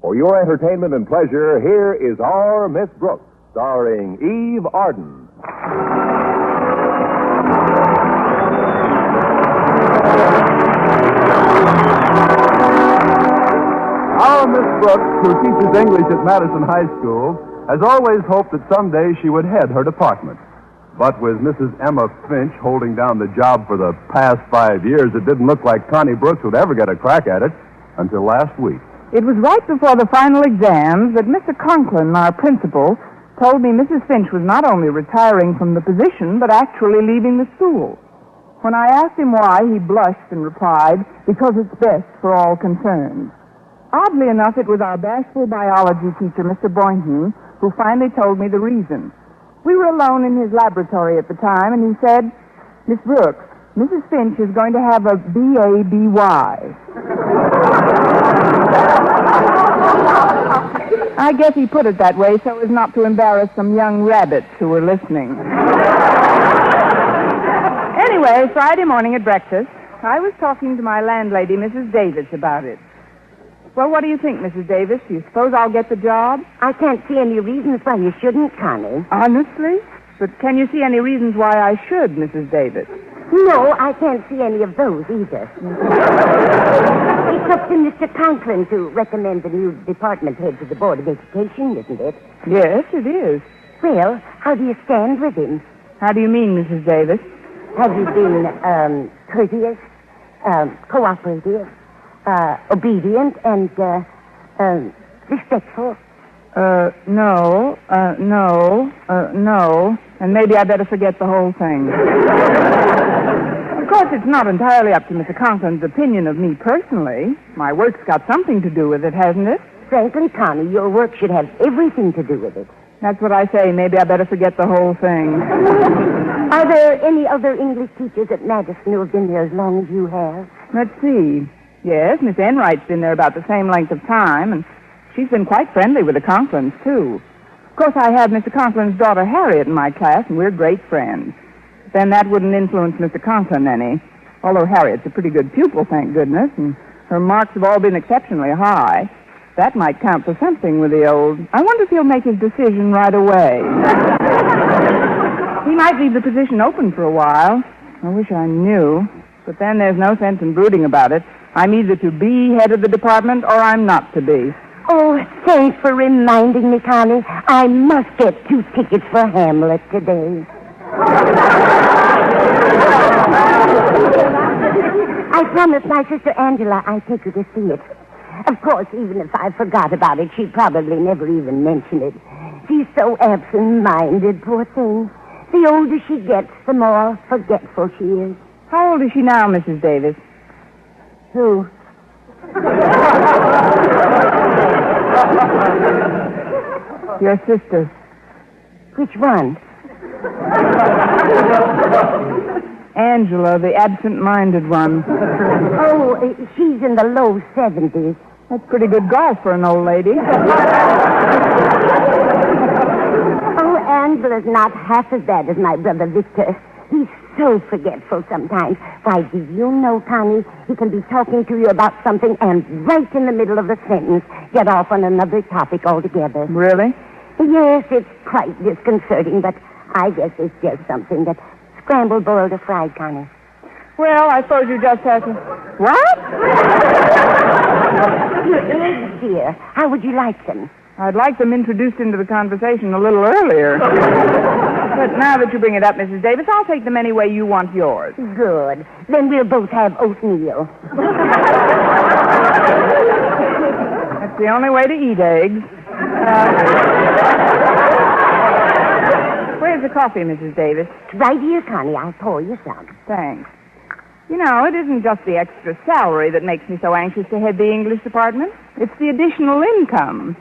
For your entertainment and pleasure, here is Our Miss Brooks, starring Eve Arden. Our Miss Brooks, who teaches English at Madison High School, has always hoped that someday she would head her department. But with Mrs. Emma Finch holding down the job for the past 5 years, it didn't look like Connie Brooks would ever get a crack at it until last week. It was right before the final exams that Mr. Conklin, our principal, told me Mrs. Finch was not only retiring from the position, but actually leaving the school. When I asked him why, he blushed and replied, because it's best for all concerned. Oddly enough, it was our bashful biology teacher, Mr. Boynton, who finally told me the reason. We were alone in his laboratory at the time, and he said, Miss Brooks, Mrs. Finch is going to have a B.A.B.Y. I guess he put it that way so as not to embarrass some young rabbits who were listening. Anyway, Friday morning at breakfast, I was talking to my landlady, Mrs. Davis, about it. Well, what do you think, Mrs. Davis? Do you suppose I'll get the job? I can't see any reasons why you shouldn't, Connie. Honestly? But can you see any reasons why I should, Mrs. Davis? No, I can't see any of those either. It's up to Mr. Conklin to recommend the new department head to the Board of Education, isn't it? Yes, it is. Well, how do you stand with him? How do you mean, Mrs. Davis? Have you been courteous, cooperative, obedient, and respectful? No. And maybe I better forget the whole thing. Of course, it's not entirely up to Mr. Conklin's opinion of me personally. My work's got something to do with it, hasn't it? Frankly, Connie, your work should have everything to do with it. That's what I say. Maybe I better forget the whole thing. Are there any other English teachers at Madison who have been there as long as you have? Let's see. Yes, Miss Enright's been there about the same length of time, and she's been quite friendly with the Conklins, too. Of course, I have Mr. Conklin's daughter, Harriet, in my class, and we're great friends. Then that wouldn't influence Mr. Conklin any, although Harriet's a pretty good pupil, thank goodness, and her marks have all been exceptionally high. That might count for something with the old. I wonder if he'll make his decision right away. He might leave the position open for a while. I wish I knew. But then there's no sense in brooding about it. I'm either to be head of the department or I'm not to be. Oh, thanks for reminding me, Connie. I must get 2 tickets for Hamlet today. I promised my sister Angela I'd take her to see it. Of course, even if I forgot about it, she'd probably never even mention it. She's so absent-minded, poor thing. The older she gets, the more forgetful she is. How old is she now, Mrs. Davis? Who? Your sister. Which one? Angela, the absent-minded one. Oh, she's in the low 70s. That's pretty good golf for an old lady. Oh, Angela's not half as bad as my brother Victor. He's so forgetful sometimes. Why, do you know, Connie, he can be talking to you about something and right in the middle of the sentence get off on another topic altogether. Really? Yes, it's quite disconcerting, but I guess it's just something that scrambled, boiled, or fried, Connie. Well, I suppose you just have to... What? Your eggs, dear. How would you like them? I'd like them introduced into the conversation a little earlier. But now that you bring it up, Mrs. Davis, I'll take them any way you want yours. Good. Then we'll both have oatmeal. That's the only way to eat eggs. Where's the coffee, Mrs. Davis? Right here, Connie. I'll pour you some. Thanks. You know, it isn't just the extra salary that makes me so anxious to head the English department. It's the additional income.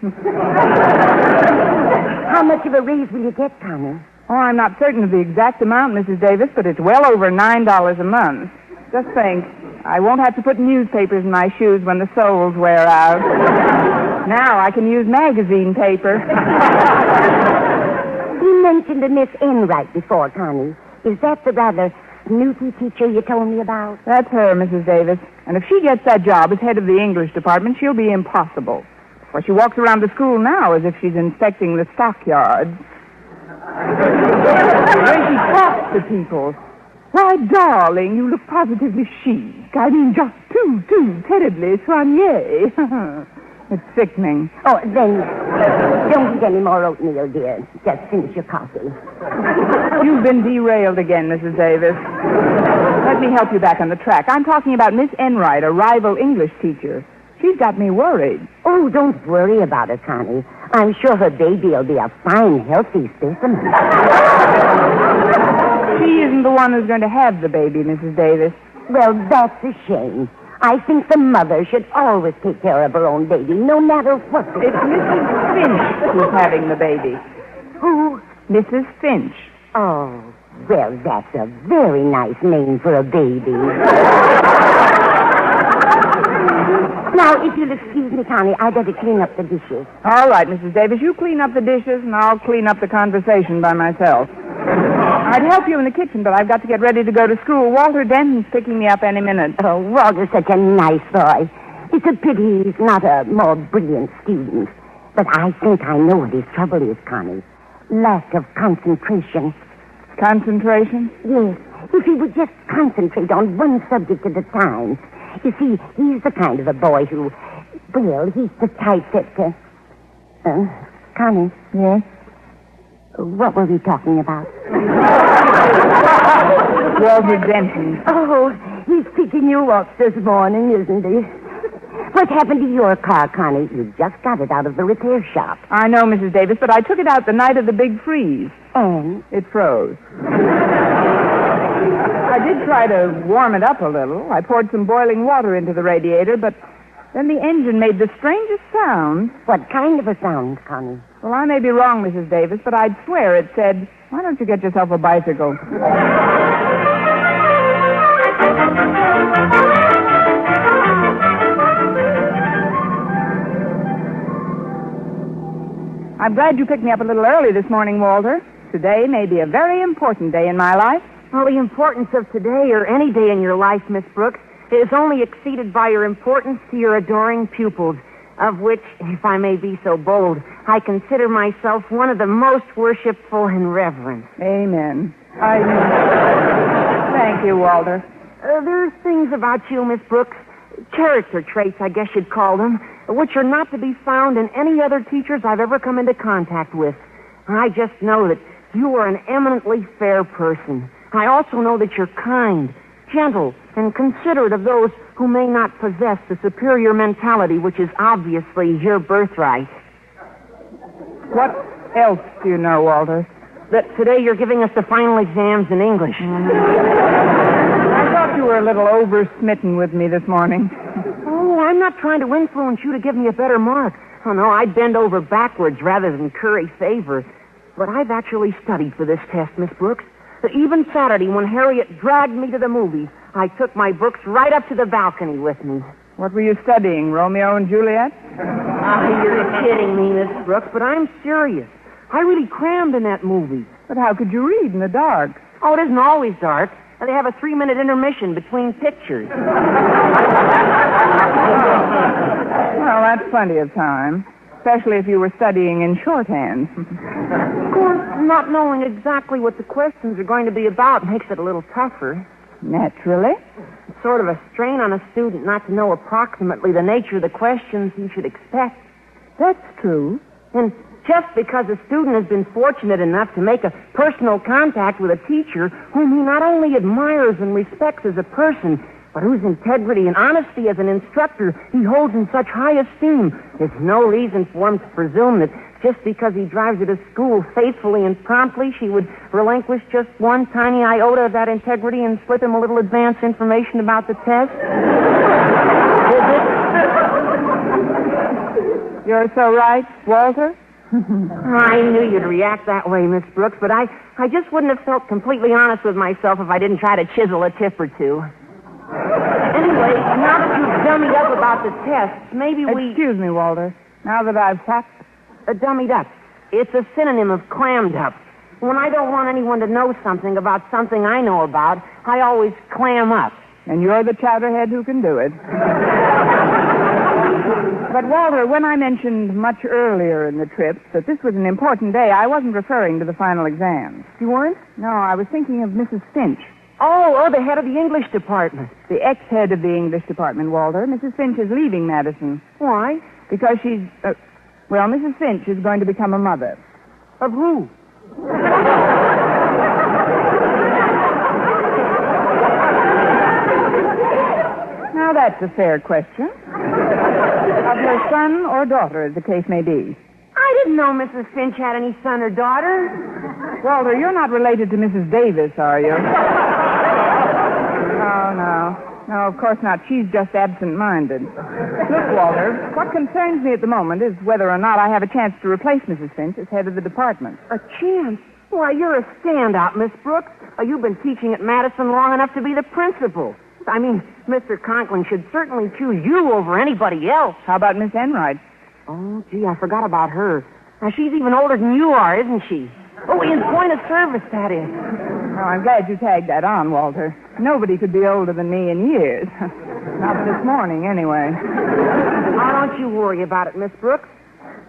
How much of a raise will you get, Connie? Oh, I'm not certain of the exact amount, Mrs. Davis, but it's well over $9 a month. Just think, I won't have to put newspapers in my shoes when the soles wear out. Now I can use magazine paper. You mentioned a Miss Enright before, Connie. Is that the rather snooty teacher you told me about? That's her, Mrs. Davis. And if she gets that job as head of the English department, she'll be impossible. Well, she walks around the school now as if she's inspecting the stockyards. When she talks to people, why, darling, you look positively chic. I mean, just too terribly soigné. It's sickening. Oh, then don't eat any more oatmeal, dear. Just finish your coffee. You've been derailed again, Mrs. Davis. Let me help you back on the track. I'm talking about Miss Enright, a rival English teacher. She's got me worried. Oh, don't worry about her, Connie. I'm sure her baby will be a fine, healthy specimen. She isn't the one who's going to have the baby, Mrs. Davis. Well, that's a shame. I think the mother should always take care of her own baby, no matter what. It's Mrs. Finch who's having the baby. Who? Mrs. Finch. Oh, well, that's a very nice name for a baby. Now, if you'll excuse me, Connie, I'd better clean up the dishes. All right, Mrs. Davis, you clean up the dishes, and I'll clean up the conversation by myself. I'd help you in the kitchen, but I've got to get ready to go to school. Walter Denton's picking me up any minute. Oh, Walter's such a nice boy. It's a pity he's not a more brilliant student. But I think I know what his trouble is, Connie. Lack of concentration. Concentration? Yes. If he would just concentrate on one subject at a time. You see, he's the kind of a boy who, well, he's the type that, Connie. Yes? What were we talking about? Walter Denton. Oh, he's picking you up this morning, isn't he? What happened to your car, Connie? You just got it out of the repair shop. I know, Mrs. Davis, but I took it out the night of the big freeze. And? It froze. I did try to warm it up a little. I poured some boiling water into the radiator, but then the engine made the strangest sound. What kind of a sound, Connie? Well, I may be wrong, Mrs. Davis, but I'd swear it said, "Why don't you get yourself a bicycle?" I'm glad you picked me up a little early this morning, Walter. Today may be a very important day in my life. Well, the importance of today or any day in your life, Miss Brooks, is only exceeded by your importance to your adoring pupils, of which, if I may be so bold, I consider myself one of the most worshipful and reverent. Amen. Thank you, Walter. There's things about you, Miss Brooks, character traits, I guess you'd call them, which are not to be found in any other teachers I've ever come into contact with. I just know that you are an eminently fair person. I also know that you're kind, gentle, and considerate of those who may not possess the superior mentality which is obviously your birthright. What else do you know, Walter? That today you're giving us the final exams in English. I thought you were a little over-smitten with me this morning. Oh, I'm not trying to influence you to give me a better mark. Oh, no, I'd bend over backwards rather than curry favor. But I've actually studied for this test, Miss Brooks. Even Saturday, when Harriet dragged me to the movies, I took my books right up to the balcony with me. What were you studying, Romeo and Juliet? You're kidding me, Miss Brooks, but I'm serious. I really crammed in that movie. But how could you read in the dark? Oh, it isn't always dark. They have a 3-minute intermission between pictures. Well, that's plenty of time, especially if you were studying in shorthand. Of course, not knowing exactly what the questions are going to be about makes it a little tougher. Naturally. It's sort of a strain on a student not to know approximately the nature of the questions he should expect. That's true. And just because a student has been fortunate enough to make a personal contact with a teacher whom he not only admires and respects as a person, but whose integrity and honesty as an instructor he holds in such high esteem, there's no reason for him to presume that just because he drives her to school faithfully and promptly, she would relinquish just one tiny iota of that integrity and slip him a little advance information about the test. Is it? You're so right, Walter. I knew you'd react that way, Miss Brooks, but I just wouldn't have felt completely honest with myself if I didn't try to chisel a tip or two. Anyway, now that you've dummied up about the tests, maybe we... Excuse me, Walter. Now that I've what? Dummied up. It's a synonym of clammed up. When I don't want anyone to know something about something I know about, I always clam up. And you're the chowderhead who can do it. But But, Walter, when I mentioned much earlier in the trip that this was an important day, I wasn't referring to the final exams. You weren't? No, I was thinking of Mrs. Finch. Oh, the head of the English department. The ex-head of the English department, Walter. Mrs. Finch is leaving Madison. Why? Because she's... well, Mrs. Finch is going to become a mother. Of who? Now, that's a fair question. Of her son or daughter, as the case may be. I didn't know Mrs. Finch had any son or daughter. Walter, you're not related to Mrs. Davis, are you? Oh, no. No, of course not. She's just absent-minded. Look, Walter, what concerns me at the moment is whether or not I have a chance to replace Mrs. Finch as head of the department. A chance? Why, you're a standout, Miss Brooks. You've been teaching at Madison long enough to be the principal. I mean, Mr. Conklin should certainly choose you over anybody else. How about Miss Enright? Oh, gee, I forgot about her. Now, she's even older than you are, isn't she? Oh, in point of service, that is. Oh, I'm glad you tagged that on, Walter. Nobody could be older than me in years. Not this morning, anyway. Now, don't you worry about it, Miss Brooks.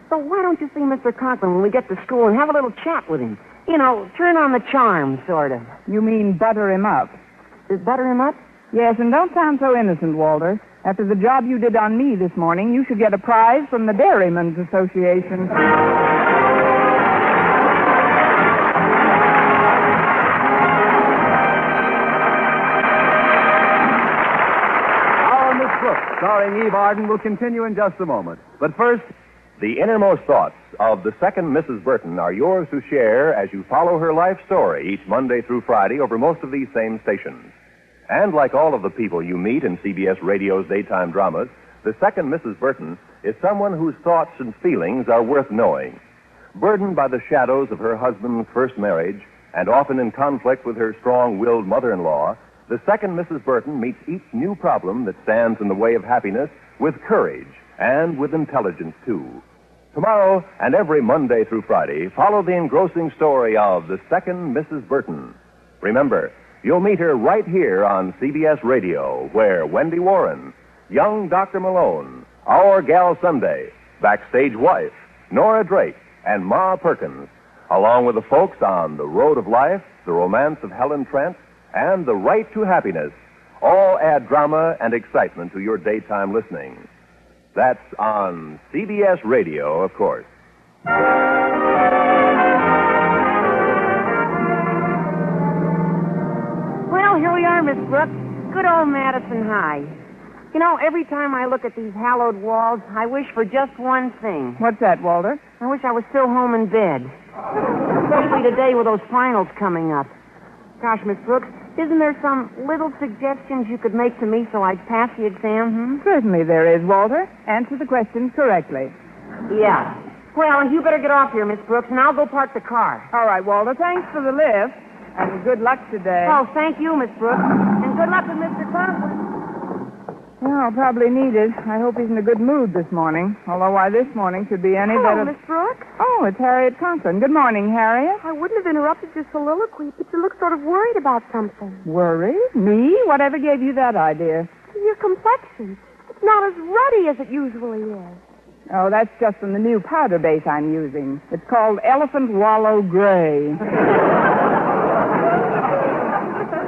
So why don't you see Mr. Conklin when we get to school and have a little chat with him? You know, turn on the charm, sort of. You mean butter him up? Is butter him up? Yes, and don't sound so innocent, Walter. After the job you did on me this morning, you should get a prize from the Dairymen's Association. Our Miss Brooks, starring Eve Arden, will continue in just a moment. But first, The innermost thoughts of the second Mrs. Burton are yours to share as you follow her life story each Monday through Friday over most of these same stations. And like all of the people you meet in CBS Radio's daytime dramas, the second Mrs. Burton is someone whose thoughts and feelings are worth knowing. Burdened by the shadows of her husband's first marriage and often in conflict with her strong-willed mother-in-law, the second Mrs. Burton meets each new problem that stands in the way of happiness with courage and with intelligence, too. Tomorrow and every Monday through Friday, follow the engrossing story of the second Mrs. Burton. Remember, you'll meet her right here on CBS Radio, where Wendy Warren, young Dr. Malone, our gal Sunday, backstage wife, Nora Drake, and Ma Perkins, along with the folks on The Road of Life, The Romance of Helen Trent, and The Right to Happiness, all add drama and excitement to your daytime listening. That's on CBS Radio, of course. Well, here we are, Miss Brooks. Good old Madison High. You know, every time I look at these hallowed walls, I wish for just one thing. What's that, Walter? I wish I was still home in bed. Especially today with those finals coming up. Gosh, Miss Brooks, isn't there some little suggestions you could make to me so I'd pass the exam, Certainly there is, Walter. Answer the questions correctly. Yeah. Well, you better get off here, Miss Brooks, and I'll go park the car. All right, Walter, thanks for the lift. And good luck today. Oh, thank you, Miss Brooks. And good luck with Mr. Conklin. Well, I'll probably need it. I hope he's in a good mood this morning. Although why this morning should be any better... Miss Brooks. Oh, it's Harriet Conklin. Good morning, Harriet. I wouldn't have interrupted your soliloquy, but you look sort of worried about something. Worried? Me? Whatever gave you that idea? Your complexion. It's not as ruddy as it usually is. Oh, that's just from the new powder base I'm using. It's called Elephant Wallow Gray.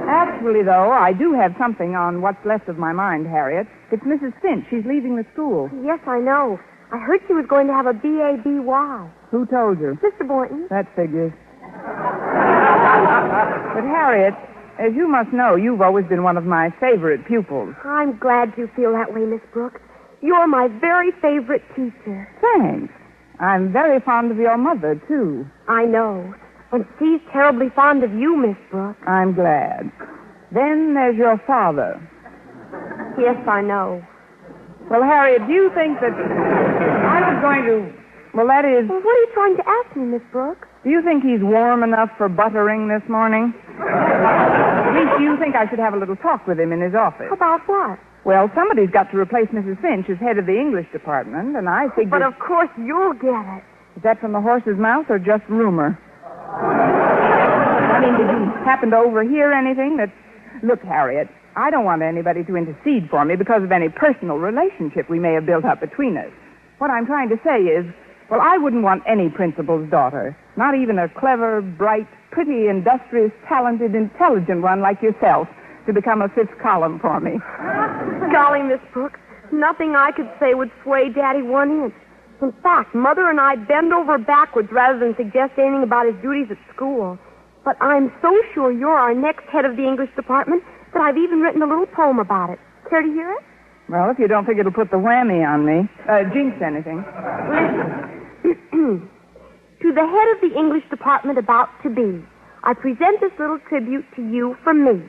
Actually, though, I do have something on what's left of my mind, Harriet. It's Mrs. Finch. She's leaving the school. Yes, I know. I heard she was going to have a B.A.B.Y. Who told you? Mr. Boynton. That figures. But, Harriet, as you must know, you've always been one of my favorite pupils. I'm glad you feel that way, Miss Brooks. You're my very favorite teacher. Thanks. I'm very fond of your mother, too. I know. And she's terribly fond of you, Miss Brooks. I'm glad. Then there's your father. Yes, I know. Well, Harriet, do you think that I was going to... Well, that is... Well, what are you trying to ask me, Miss Brooks? Do you think he's warm enough for buttering this morning? At least, do you think I should have a little talk with him in his office? About what? Well, somebody's got to replace Mrs. Finch as head of the English department, and I figured... But of course you'll get it. Is that from the horse's mouth or just rumor? I mean, did you happen to overhear anything that... Look, Harriet, I don't want anybody to intercede for me because of any personal relationship we may have built up between us. What I'm trying to say is, well, I wouldn't want any principal's daughter, not even a clever, bright, pretty, industrious, talented, intelligent one like yourself, to become a fifth column for me. Golly, Miss Brooks, nothing I could say would sway Daddy 1 inch. In fact, Mother and I bend over backwards rather than suggest anything about his duties at school. But I'm so sure you're our next head of the English department that I've even written a little poem about it. Care to hear it? Well, if you don't think it'll put the whammy on me, jinx anything. To the head of the English department about to be, I present this little tribute to you from me.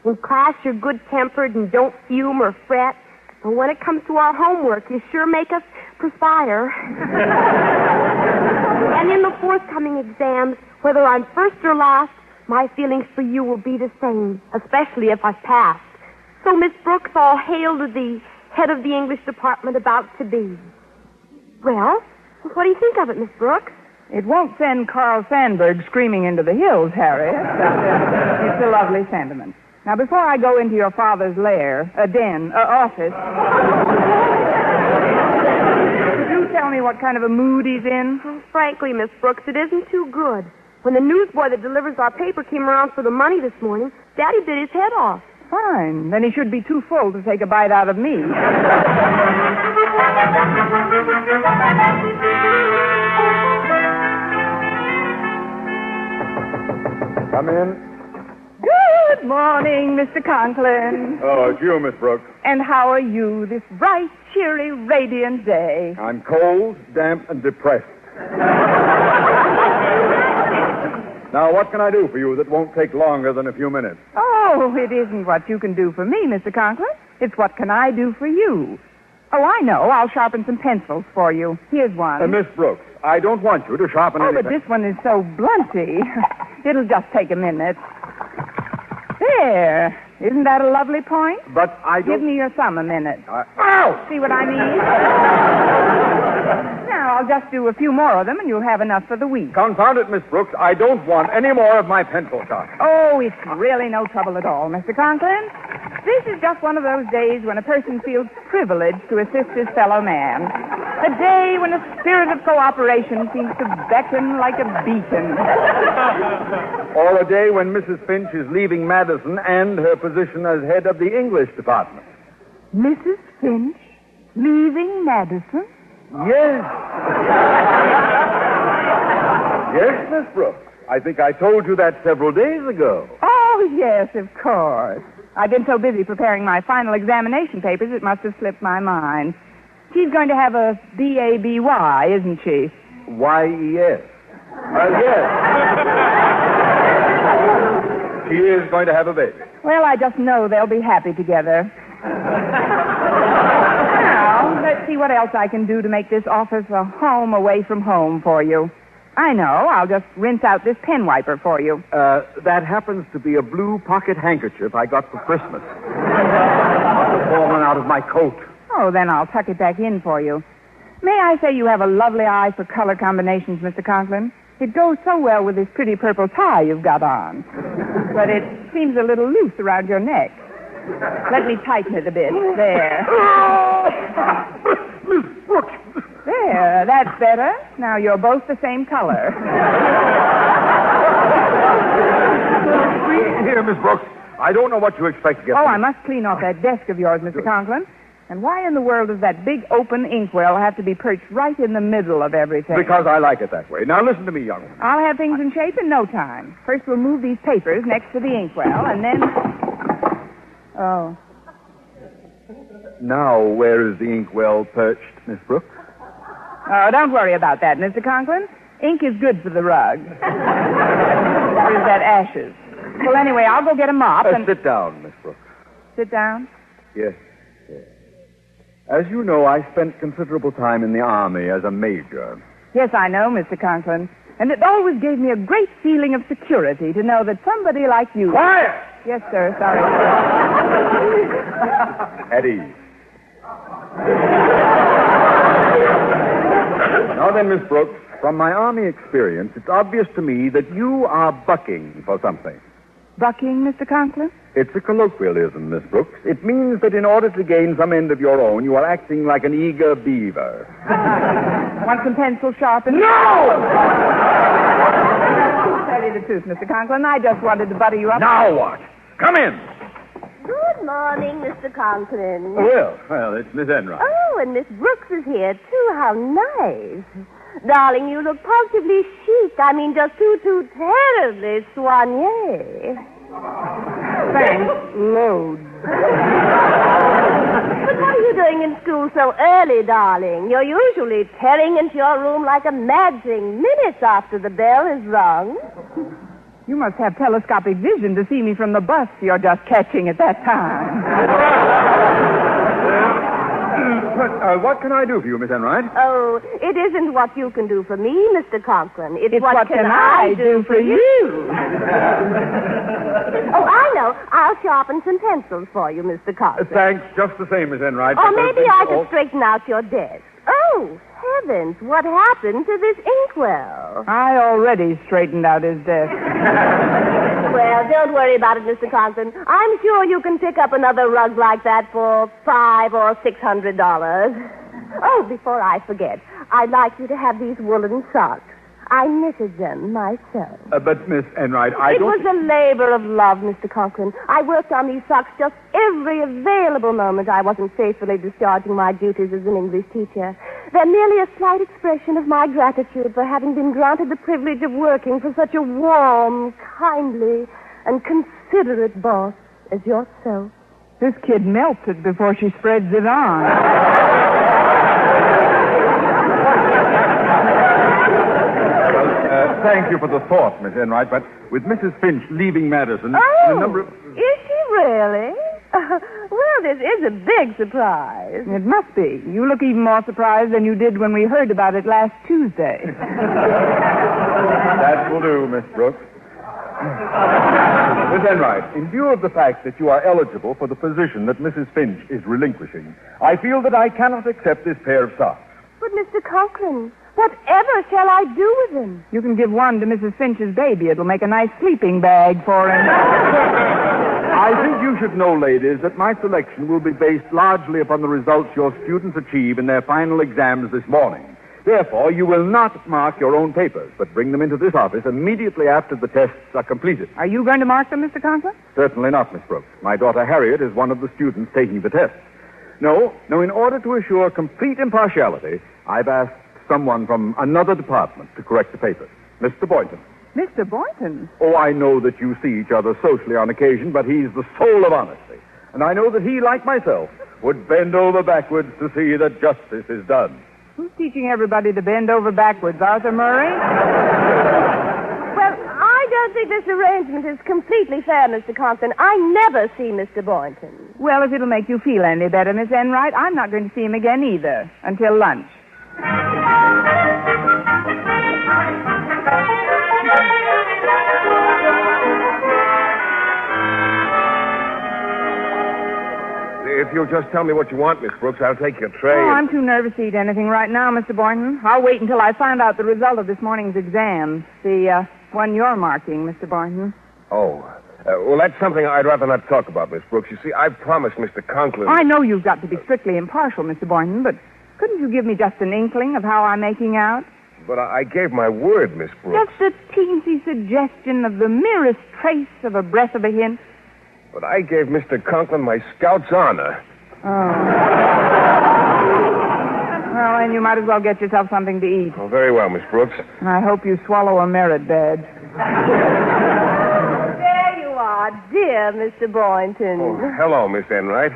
In class, you're good-tempered and don't fume or fret. But when it comes to our homework, you sure make us perspire. And in the forthcoming exams, whether I'm first or last, my feelings for you will be the same, especially if I've passed. So, Miss Brooks, all hail to the head of the English department about to be. Well, what do you think of it, Miss Brooks? It won't send Carl Sandburg screaming into the hills, Harriet. It's a lovely sentiment. Now, before I go into your father's lair, office, could you tell me what kind of a mood he's in? Oh, frankly, Miss Brooks, it isn't too good. When the newsboy that delivers our paper came around for the money this morning, Daddy bit his head off. Fine. Then he should be too full to take a bite out of me. Come in. Good morning, Mr. Conklin. Oh, it's you, Miss Brooks. And how are you this bright, cheery, radiant day? I'm cold, damp, and depressed. Now, what can I do for you that won't take longer than a few minutes? Oh, it isn't what you can do for me, Mr. Conklin. It's what can I do for you. Oh, I know. I'll sharpen some pencils for you. Here's one. Miss Brooks, I don't want you to sharpen Oh, anything. but this one is so blunty. It'll just take a minute. There. Isn't that a lovely point? But I don't... Give me your thumb a minute. Ow! See what I mean? Now, I'll just do a few more of them, and you'll have enough for the week. Confound it, Miss Brooks. I don't want any more of my pencil sharpening. Oh, it's really no trouble at all, Mr. Conklin. This is just one of those days when a person feels privileged to assist his fellow man. A day when a spirit of cooperation seems to beckon like a beacon. Or a day when Mrs. Finch is leaving Madison and her position as head of the English department. Mrs. Finch leaving Madison? Yes. Yes, Miss Brooks. I think I told you that several days ago. Oh, yes, of course. I've been so busy preparing my final examination papers, it must have slipped my mind. She's going to have a B.A.B.Y., isn't she? Y-E-S. Yes. She is going to have a baby. Well, I just know they'll be happy together. Now, let's see what else I can do to make this office a home away from home for you. I know. I'll just rinse out this pen wiper for you. That happens to be a blue pocket handkerchief I got for Christmas. Must have fallen out of my coat. Oh, then I'll tuck it back in for you. May I say you have a lovely eye for color combinations, Mr. Conklin? It goes so well with this pretty purple tie you've got on. But it seems a little loose around your neck. Let me tighten it a bit. There. Miss Brooks. There, that's better. Now you're both the same color. Here, Miss Brooks. I don't know what you expect to get. Oh, I must clean off that desk of yours, Mr. Conklin. And why in the world does that big open inkwell have to be perched right in the middle of everything? Because I like it that way. Now listen to me, young woman. I'll have things in shape in no time. First we'll move these papers next to the inkwell, and then... Oh. Now, where is the inkwell perched, Miss Brooks? Oh, don't worry about that, Mr. Conklin. Ink is good for the rug. Or is that ashes? Well, anyway, I'll go get a mop and... Sit down, Miss Brooks. Sit down? Yes. As you know, I spent considerable time in the Army as a major. Yes, I know, Mr. Conklin. And it always gave me a great feeling of security to know that somebody like you... Quiet! Yes, sir. Sorry. At ease. Now then, Miss Brooks, from my Army experience, it's obvious to me that you are bucking for something. Bucking, Mr. Conklin? It's a colloquialism, Miss Brooks. It means that in order to gain some end of your own, you are acting like an eager beaver. Want some pencil sharpened? No! To tell you the truth, Mr. Conklin, I just wanted to butter you up. Now what? Come in. Good morning, Mr. Conklin. Well, it's Miss Enright. Oh, and Miss Brooks is here, too. How nice. Darling, you look positively chic. I mean, just too terribly soigné. Thanks. Loads. But what are you doing in school so early, darling? You're usually tearing into your room like a mad thing minutes after the bell is rung. You must have telescopic vision to see me from the bus you're just catching at that time. What can I do for you, Miss Enright? Oh, it isn't what you can do for me, Mr. Conklin. It's what can I do for you? Oh, I know. I'll sharpen some pencils for you, Mr. Conklin. Thanks, just the same, Miss Enright. Or maybe I could straighten out your desk. Oh, heavens, what happened to this inkwell? I already straightened out his desk. Well, don't worry about it, Mr. Conklin. I'm sure you can pick up another rug like that for $500 or $600. Oh, before I forget, I'd like you to have these woolen socks. I knitted them myself. But, Miss Enright, It was a labor of love, Mr. Conklin. I worked on these socks just every available moment I wasn't faithfully discharging my duties as an English teacher. They're merely a slight expression of my gratitude for having been granted the privilege of working for such a warm, kindly, and considerate boss as yourself. This kid melts it before she spreads it on. Thank you for the thought, Miss Enright, but with Mrs. Finch leaving Madison... Oh, a number of... is she really? Well, this is a big surprise. It must be. You look even more surprised than you did when we heard about it last Tuesday. That will do, Miss Brooks. Miss Enright, in view of the fact that you are eligible for the position that Mrs. Finch is relinquishing, I feel that I cannot accept this pair of socks. But, Mr. Conklin, whatever shall I do with them? You can give one to Mrs. Finch's baby. It'll make a nice sleeping bag for him. I think you should know, ladies, that my selection will be based largely upon the results your students achieve in their final exams this morning. Therefore, you will not mark your own papers, but bring them into this office immediately after the tests are completed. Are you going to mark them, Mr. Conklin? Certainly not, Miss Brooks. My daughter Harriet is one of the students taking the tests. No, in order to assure complete impartiality, I've asked someone from another department to correct the papers. Mr. Boynton. Mr. Boynton? Oh, I know that you see each other socially on occasion, but he's the soul of honesty. And I know that he, like myself, would bend over backwards to see that justice is done. Who's teaching everybody to bend over backwards, Arthur Murray? Well, I don't think this arrangement is completely fair, Mr. Conklin. I never see Mr. Boynton. Well, if it'll make you feel any better, Miss Enright, I'm not going to see him again either, until lunch. If you'll just tell me what you want, Miss Brooks, I'll take your tray. Oh, I'm too nervous to eat anything right now, Mr. Boynton. I'll wait until I find out the result of this morning's exam. The one you're marking, Mr. Boynton. Oh. Well, that's something I'd rather not talk about, Miss Brooks. You see, I've promised Mr. Conklin... I know you've got to be strictly impartial, Mr. Boynton, but couldn't you give me just an inkling of how I'm making out? But I gave my word, Miss Brooks. Just a teensy suggestion of the merest trace of a breath of a hint. But I gave Mr. Conklin my Scout's honor. Oh. Well, then you might as well get yourself something to eat. Oh, very well, Miss Brooks. And I hope you swallow a merit badge. There you are, dear Mr. Boynton. Oh, hello, Miss Enright.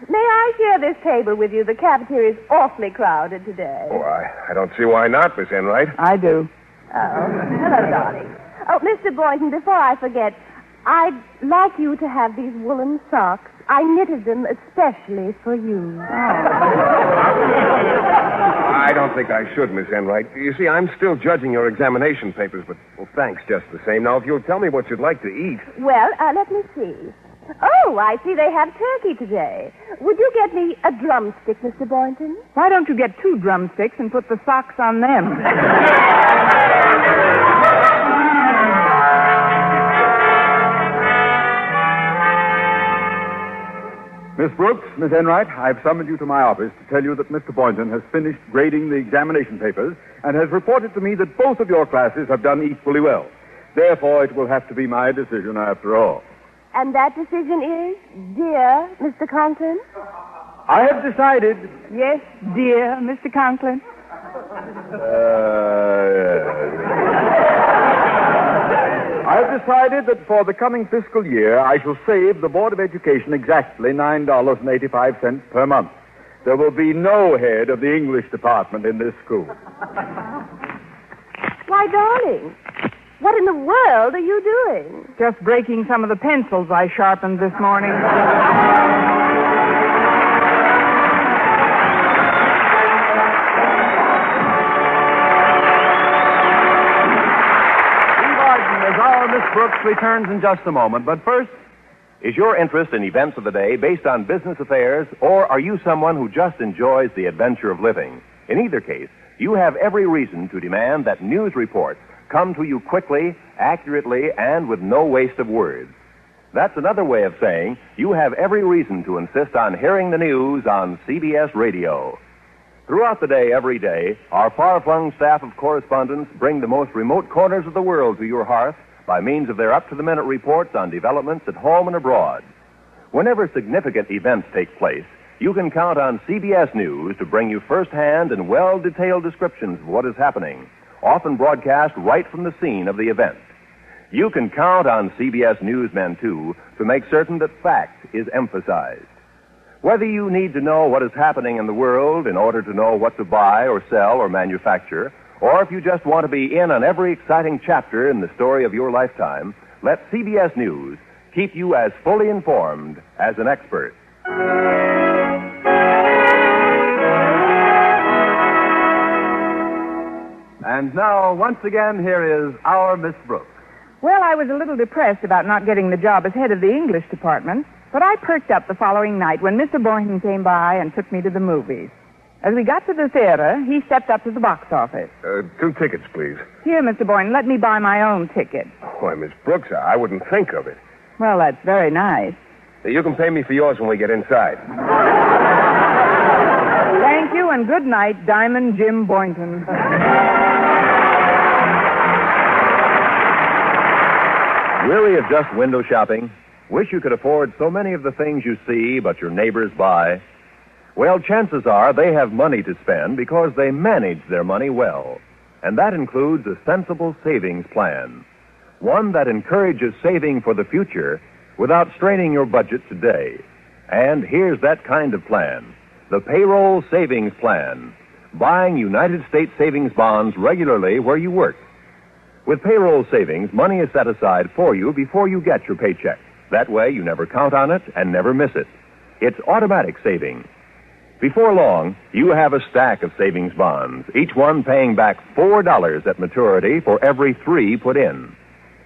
May I share this table with you? The cafeteria is awfully crowded today. Oh, I don't see why not, Miss Enright. I do. Hello, darling. Oh, Mr. Boynton, before I forget, I'd like you to have these woolen socks. I knitted them especially for you. I don't think I should, Miss Enright. You see, I'm still judging your examination papers, but, well, thanks just the same. Now, if you'll tell me what you'd like to eat. Well, let me see. Oh, I see they have turkey today. Would you get me a drumstick, Mr. Boynton? Why don't you get 2 drumsticks and put the socks on them? Miss Brooks, Miss Enright, I've summoned you to my office to tell you that Mr. Boynton has finished grading the examination papers and has reported to me that both of your classes have done equally well. Therefore, it will have to be my decision after all. And that decision is, dear Mr. Conklin? I have decided... Yes, dear Mr. Conklin. I have decided that for the coming fiscal year, I shall save the Board of Education exactly $9.85 per month. There will be no head of the English department in this school. Why, darling, what in the world are you doing? Just breaking some of the pencils I sharpened this morning. Miss Brooks returns in just a moment, but first... Is your interest in events of the day based on business affairs, or are you someone who just enjoys the adventure of living? In either case, you have every reason to demand that news reports come to you quickly, accurately, and with no waste of words. That's another way of saying you have every reason to insist on hearing the news on CBS Radio. Throughout the day, every day, our far-flung staff of correspondents bring the most remote corners of the world to your hearth by means of their up-to-the-minute reports on developments at home and abroad. Whenever significant events take place, you can count on CBS News to bring you first-hand and well-detailed descriptions of what is happening, often broadcast right from the scene of the event. You can count on CBS Newsmen, too, to make certain that fact is emphasized. Whether you need to know what is happening in the world in order to know what to buy or sell or manufacture, or if you just want to be in on every exciting chapter in the story of your lifetime, let CBS News keep you as fully informed as an expert. And now, once again, here is our Miss Brooks. Well, I was a little depressed about not getting the job as head of the English department, but I perked up the following night when Mr. Boynton came by and took me to the movies. As we got to the theater, he stepped up to the box office. 2 tickets, please. Here, Mr. Boynton, let me buy my own ticket. Why, Miss Brooks, I wouldn't think of it. Well, that's very nice. You can pay me for yours when we get inside. Thank you, and good night, Diamond Jim Boynton. Weary of just window shopping? Wish you could afford so many of the things you see but your neighbors buy? Well, chances are they have money to spend because they manage their money well. And that includes a sensible savings plan. One that encourages saving for the future without straining your budget today. And here's that kind of plan. The Payroll Savings Plan. Buying United States savings bonds regularly where you work. With payroll savings, money is set aside for you before you get your paycheck. That way you never count on it and never miss it. It's automatic saving. Before long, you have a stack of savings bonds, each one paying back $4 at maturity for every 3 put in.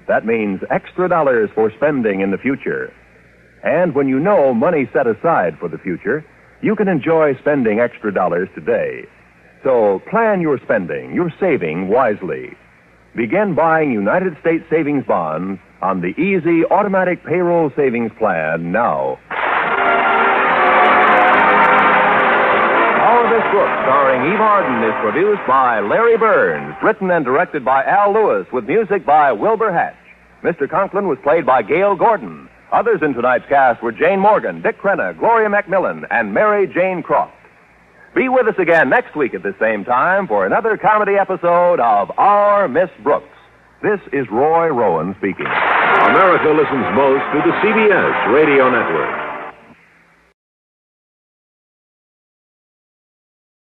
That means extra dollars for spending in the future. And when you know money set aside for the future, you can enjoy spending extra dollars today. So plan your spending, your saving wisely. Begin buying United States savings bonds on the easy automatic payroll savings plan now. This book, starring Eve Arden, is produced by Larry Burns, written and directed by Al Lewis, with music by Wilbur Hatch. Mr. Conklin was played by Gail Gordon. Others in tonight's cast were Jane Morgan, Dick Crenna, Gloria Macmillan, and Mary Jane Croft. Be with us again next week at the same time for another comedy episode of Our Miss Brooks. This is Roy Rowan speaking. America listens most to the CBS Radio Network.